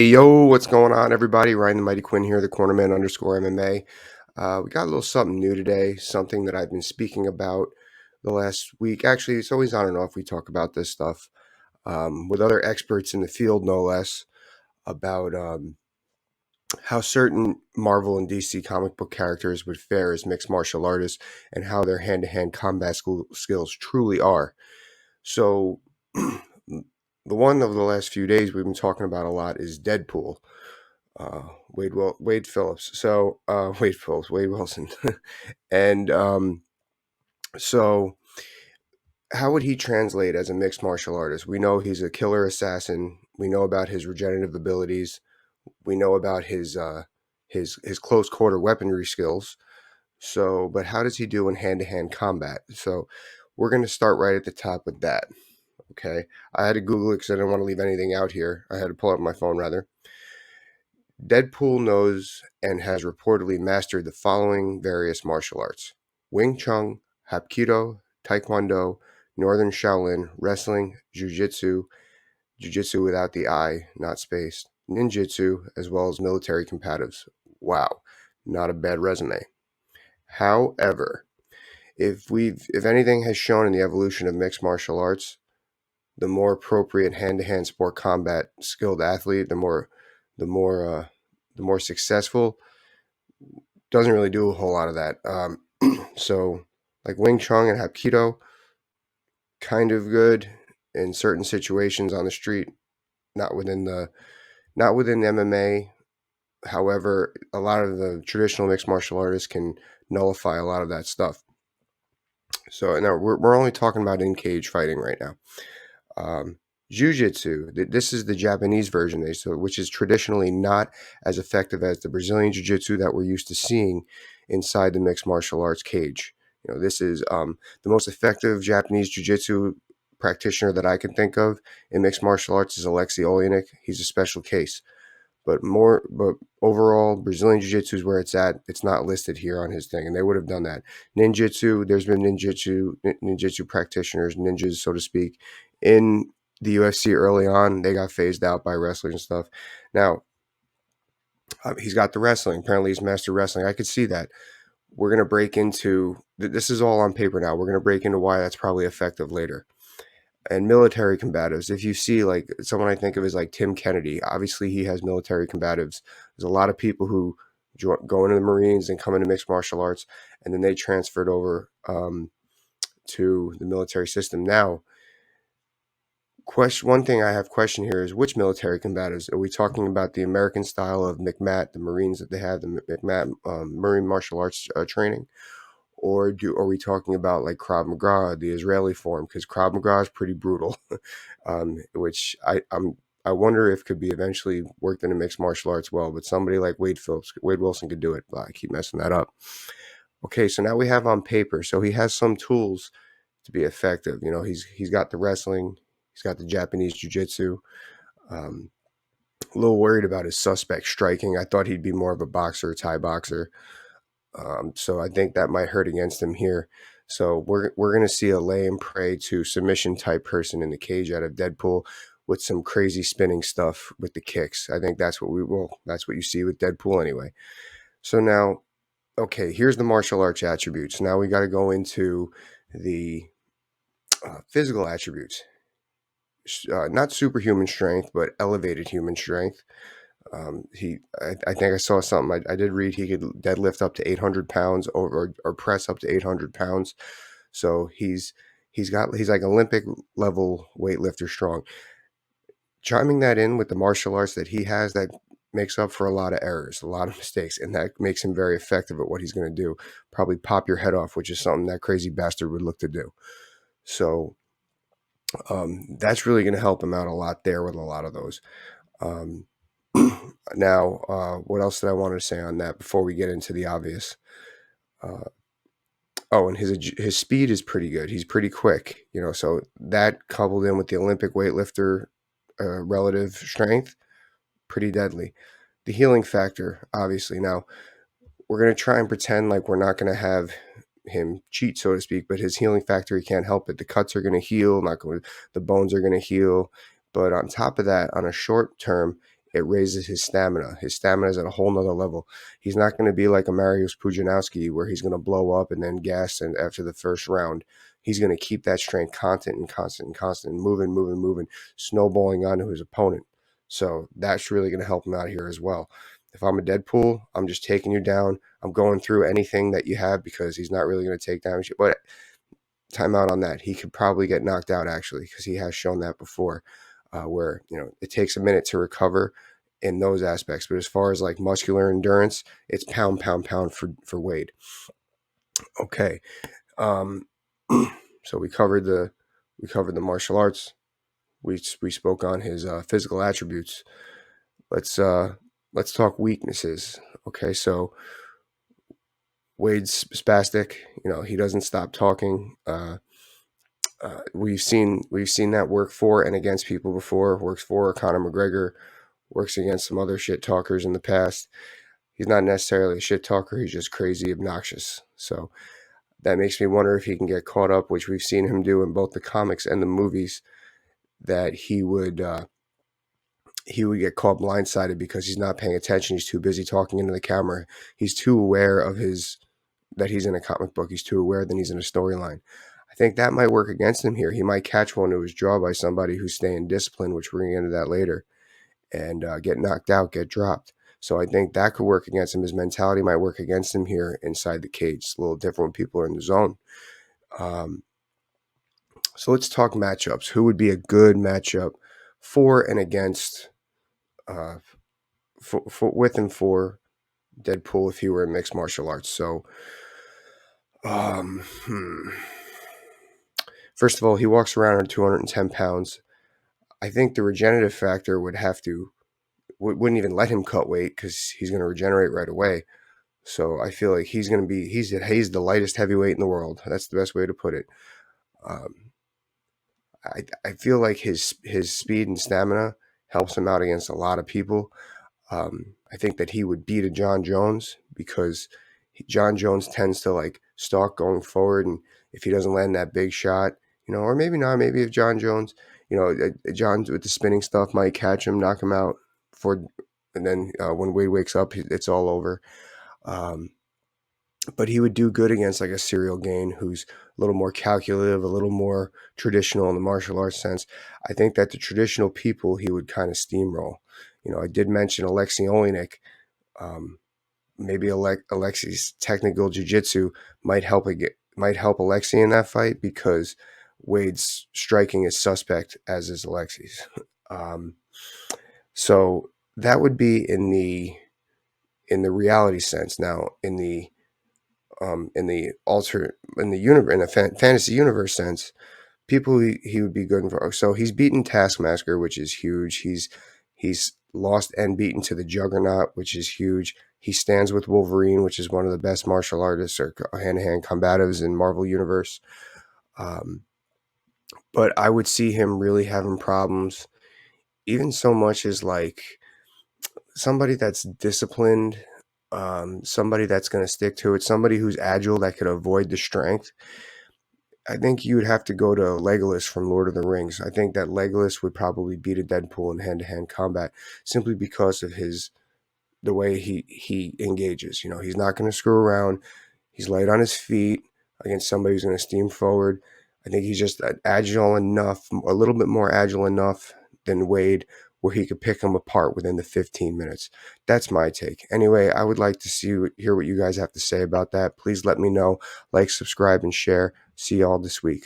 Yo, what's going on, everybody? Ryan the Mighty Quinn here, the Cornerman _MMA. We got a little something new today, something that I've been speaking about the last week. Actually, it's always on and off. We talk about this stuff with other experts in the field, no less, about how certain Marvel and DC comic book characters would fare as mixed martial artists and how their hand to hand combat skills truly are. So, the one of the last few days we've been talking about a lot is Deadpool. Wade Phillips. So Wade Wilson, and so how would he translate as a mixed martial artist? We know he's a killer assassin. We know about his regenerative abilities. We know about his close quarter weaponry skills. So, but how does he do in hand to hand combat? So, we're going to start right at the top with that. Okay, I had to Google it because I didn't want to leave anything out here. I had to pull up my phone rather. Deadpool knows and has reportedly mastered the following various martial arts: Wing Chun, Hapkido, Taekwondo, Northern Shaolin, Wrestling, Jiu-Jitsu without the I, not spaced, Ninjutsu, as well as military combatives. Wow, not a bad resume. However, if anything has shown in the evolution of mixed martial arts, the more appropriate hand-to-hand sport combat skilled athlete, the more the more successful. Doesn't really do a whole lot of that. So like Wing Chun and Hapkido, kind of good in certain situations on the street, not within MMA. However, a lot of the traditional mixed martial artists can nullify a lot of that stuff. So now we're only talking about in cage fighting right now. Jiu-Jitsu, this is the Japanese version, which is traditionally not as effective as the Brazilian Jiu-Jitsu that we're used to seeing inside the mixed martial arts cage. This is the most effective Japanese Jiu-Jitsu practitioner that I can think of in mixed martial arts is Alexei Olenek. He's a special case. But overall, Brazilian Jiu-Jitsu is where it's at. It's not listed here on his thing, and they would have done that. Ninjutsu, there's been ninjutsu practitioners, ninjas, so to speak, in the UFC early on. They got phased out by wrestling and stuff. Now, he's got the wrestling. Apparently, he's mastered wrestling. I could see that. We're going to break into, this is all on paper now. We're going to break into why that's probably effective later. And military combatives, if you see like someone I think of as like Tim Kennedy, obviously he has military combatives. There's a lot of people who go into the Marines and come into mixed martial arts, and then they transferred over to the military system. Now, one thing I have question here is which military combatives? Are we talking about the American style of MCMAT, the Marines that they have, the MCMAT Marine martial arts training? Or are we talking about like Krav Maga, the Israeli form? Because Krav Maga is pretty brutal, which I wonder if could be eventually worked into mixed martial arts well. But somebody like Wade Wilson could do it. But I keep messing that up. Okay, so now we have on paper. So he has some tools to be effective. He's got the wrestling, he's got the Japanese jiu-jitsu. A little worried about his suspect striking. I thought he'd be more of a boxer, Thai boxer. So I think that might hurt against him here. So we're going to see a lay and pray to submission type person in the cage out of Deadpool with some crazy spinning stuff with the kicks. I think that's what that's what you see with Deadpool anyway. So now, okay, here's the martial arts attributes. Now we got to go into the physical attributes. Not superhuman strength, but elevated human strength. I think I saw something. I did read he could deadlift up to 800 pounds or press up to 800 pounds. So he's like Olympic level weightlifter strong. Chiming that in with the martial arts that he has, that makes up for a lot of errors, a lot of mistakes, and that makes him very effective at what he's going to do. Probably pop your head off, which is something that crazy bastard would look to do. So that's really going to help him out a lot there with a lot of those. Now, what else did I want to say on that before we get into the obvious? And his speed is pretty good. He's pretty quick, so that coupled in with the Olympic weightlifter relative strength, pretty deadly. The healing factor, obviously. Now, we're going to try and pretend like we're not going to have him cheat, so to speak, but his healing factor, he can't help it. The cuts are going to heal, the bones are going to heal. But on top of that, on a short term, it raises his stamina. His stamina is at a whole nother level. He's not going to be like a Mariusz Pudzianowski where he's going to blow up and then gas and after the first round. He's going to keep that strength constant and moving, snowballing onto his opponent. So that's really going to help him out here as well. If I'm a Deadpool, I'm just taking you down. I'm going through anything that you have because he's not really going to take damage. But time out on that. He could probably get knocked out actually because he has shown that before, where it takes a minute to recover in those aspects. But as far as like muscular endurance, it's pound for Wade. Okay, so we covered the martial arts. We spoke on his physical attributes. Let's talk weaknesses. Okay, so Wade's spastic. He doesn't stop talking. We've seen that work for and against people before. Works for Conor McGregor. Works against some other shit talkers in the past. He's not necessarily a shit talker. He's just crazy obnoxious. So that makes me wonder if he can get caught up, which we've seen him do in both the comics and the movies, that he would get caught blindsided because he's not paying attention. He's too busy talking into the camera. He's too aware of that he's in a comic book. He's too aware that he's in a storyline. I think that might work against him here. He might catch one to his jaw by somebody who's staying disciplined, which we're going to get into that later, and get knocked out, get dropped. So I think that could work against him. His mentality might work against him here inside the cage. It's a little different when people are in the zone. So let's talk matchups. Who would be a good matchup for and against, with and for Deadpool if he were in mixed martial arts? So, first of all, he walks around at 210 pounds. I think the regenerative factor wouldn't even let him cut weight because he's going to regenerate right away. So I feel like he's the lightest heavyweight in the world. That's the best way to put it. I feel like his speed and stamina helps him out against a lot of people. I think that he would beat a John Jones because John Jones tends to like stalk going forward, and if he doesn't land that big shot, or maybe not, maybe if John Jones, John with the spinning stuff might catch him, knock him out and then when Wade wakes up, it's all over. But he would do good against like a Serial Gain who's a little more calculative, a little more traditional in the martial arts sense. I think that the traditional people he would kind of steamroll. I did mention Alexei Olenek. Maybe Alexei's technical jiu-jitsu might help Alexei in that fight because Wade's striking is suspect, as is Alexei's. So that would be in the reality sense. Now in the fantasy universe sense, people he would be good for. So he's beaten Taskmaster, which is huge. He's lost and beaten to the Juggernaut, which is huge. He stands with Wolverine, which is one of the best martial artists or hand-to-hand combatives in Marvel Universe. But I would see him really having problems, even so much as like somebody that's disciplined, somebody that's going to stick to it, somebody who's agile that could avoid the strength. I think you would have to go to Legolas from Lord of the Rings. I think that Legolas would probably beat a Deadpool in hand-to-hand combat simply because of the way he engages. He's not going to screw around. He's light on his feet against somebody who's going to steam forward. I think he's just agile enough, a little bit more agile enough than Wade, where he could pick him apart within the 15 minutes. That's my take. Anyway, I would like to hear what you guys have to say about that. Please let me know. Like, subscribe, and share. See y'all this week.